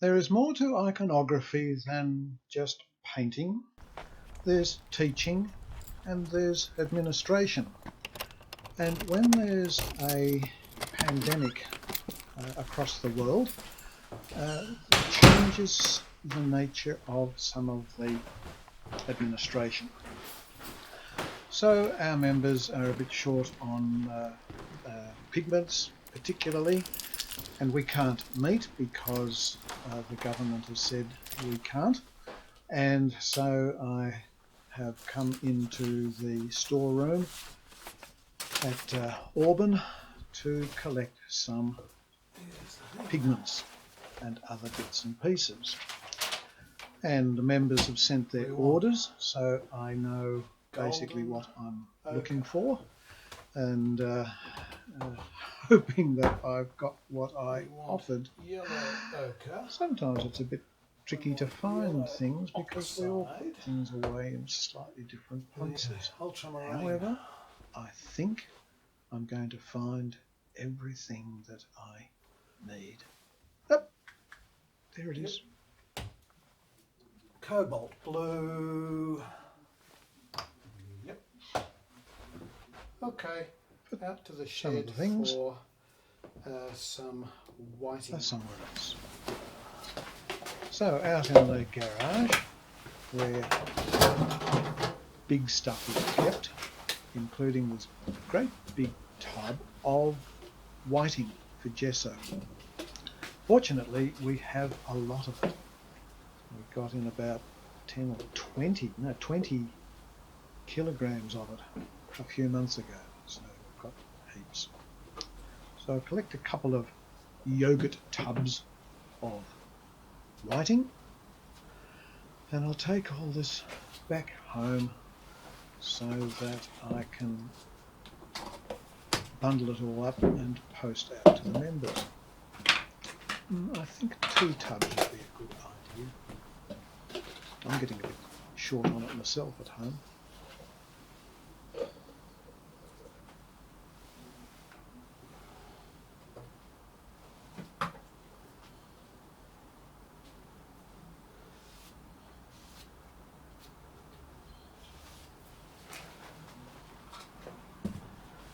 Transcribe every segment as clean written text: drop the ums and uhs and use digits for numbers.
There is more to iconography than just painting. There's teaching and there's administration. And when there's a pandemic across the world, it changes the nature of some of the administration. So our members are a bit short on pigments particularly, and we can't meet because the government has said we can't. And so I have come into the storeroom at Auburn to collect some pigments and other bits and pieces. And the members have sent their orders, so I know basically what I'm looking for, and hoping that I've got what I offered. Yellow ochre. Sometimes it's a bit tricky to find things because we all put things away in slightly different places. However, I think I'm going to find everything that I need. Oh, there it is. Cobalt blue. Yep. Okay. Out to the shed for some whiting. That's somewhere else. So out in the garage where big stuff is kept, including this great big tub of whiting for gesso. Fortunately, we have a lot of it. We got in about 20 kilograms of it a few months ago, so we've got heaps. So I'll collect a couple of yogurt tubs of whiting, and I'll take all this back home so that I can bundle it all up and post out to the members. I think 2 tubs would be a good idea. I'm getting a bit short on it myself at home.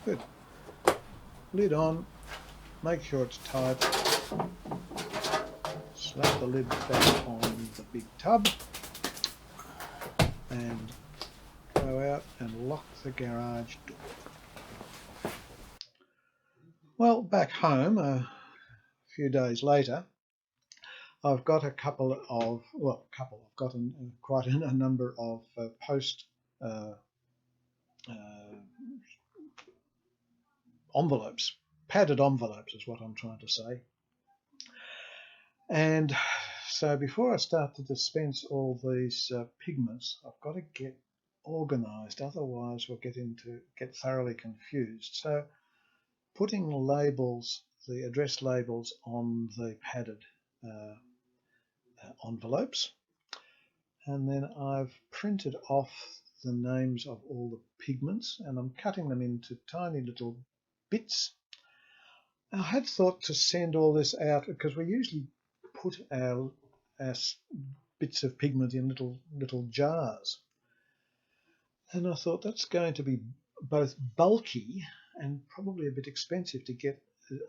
Good. Lid on, make sure it's tight. Slap the lid back on the big tub and go out and lock the garage door. Well, back home a few days later, I've got I've got quite a number of post envelopes, padded envelopes is what I'm trying to say. And so before I start to dispense all these pigments, I've got to get organised, otherwise we'll get thoroughly confused. So putting labels, the address labels on the padded envelopes, and then I've printed off the names of all the pigments, and I'm cutting them into tiny little bits. I had thought to send all this out because we usually put our bits of pigment in little jars, and I thought that's going to be both bulky and probably a bit expensive to get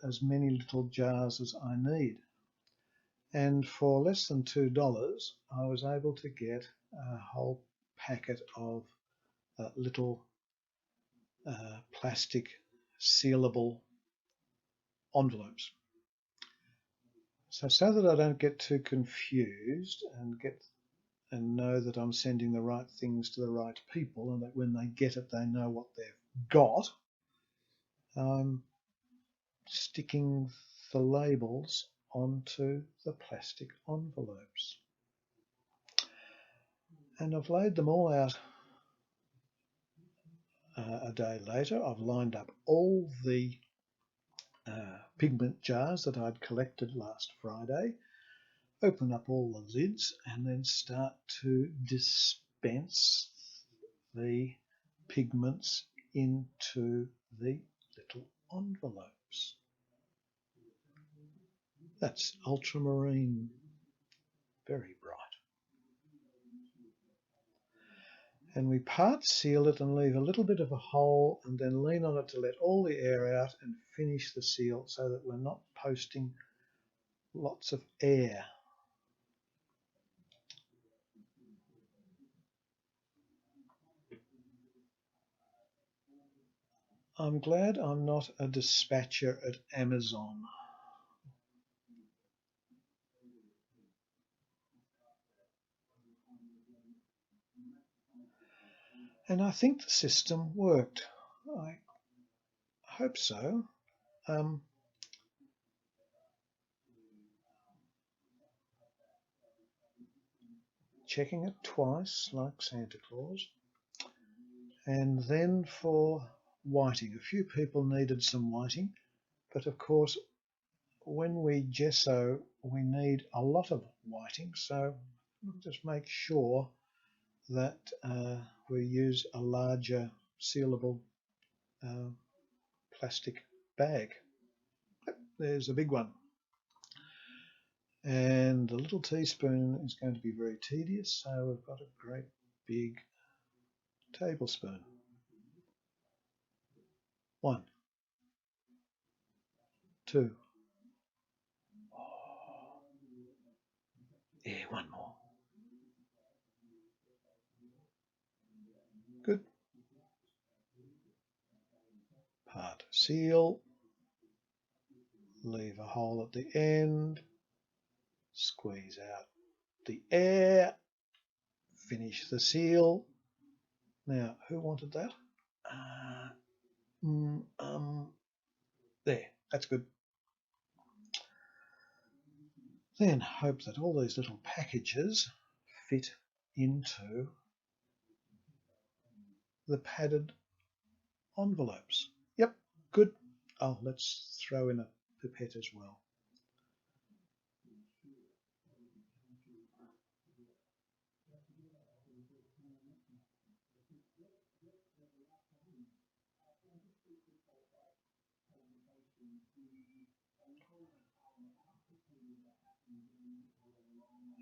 as many little jars as I need. And for less than $2, I was able to get a whole packet of little plastic sealable envelopes. So that I don't get too confused and know that I'm sending the right things to the right people, and that when they get it, they know what they've got, I'm sticking the labels onto the plastic envelopes. And I've laid them all out a day later. I've lined up all the pigment jars that I'd collected last Friday, open up all the lids, and then start to dispense the pigments into the little envelopes. That's ultramarine very bright. And we part seal it and leave a little bit of a hole and then lean on it to let all the air out and finish the seal so that we're not posting lots of air. I'm glad I'm not a dispatcher at Amazon. And I think the system worked. I hope so. Checking it twice, like Santa Claus. And then for whiting. A few people needed some whiting, but of course when we gesso we need a lot of whiting, so we'll just make sure that we use a larger sealable plastic bag. There's a big one. And the little teaspoon is going to be very tedious, so we've got a great big tablespoon. 1, 2. Yeah, one more. Good. Part seal. Leave a hole at the end. Squeeze out the air. Finish the seal. Now, who wanted that? There, that's good. Then hope that all these little packages fit into the padded envelopes. Yep, good. Oh, let's throw in a pipette as well.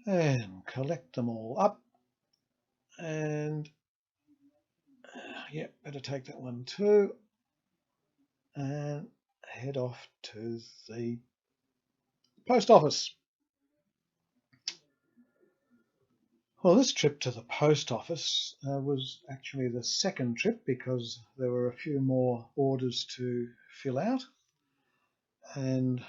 And collect them all up, and yeah, better take that one too, and head off to the post office. Well, this trip to the post office was actually the second trip because there were a few more orders to fill out, and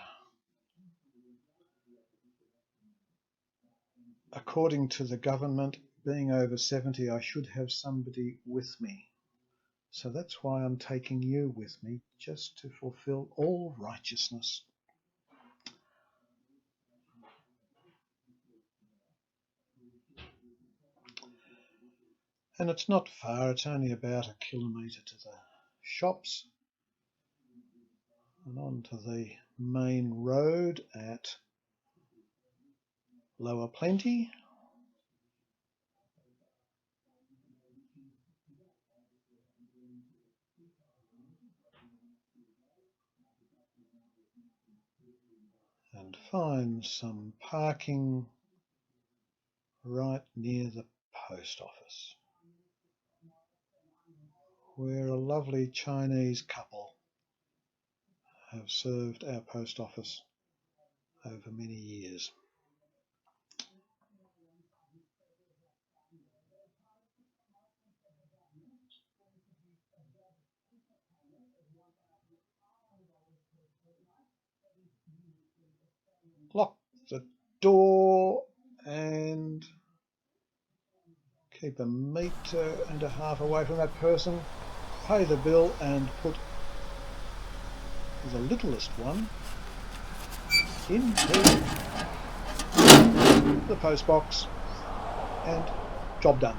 according to the government, being over 70, I should have somebody with me. So that's why I'm taking you with me, just to fulfill all righteousness. And it's not far, it's only about 1 kilometre to the shops and onto the main road at Lower Plenty. And find some parking right near the post office, where a lovely Chinese couple have served our post office over many years. Lock the door and keep 1.5 meters away from that person. Pay the bill and put the littlest one into the post box, and job done.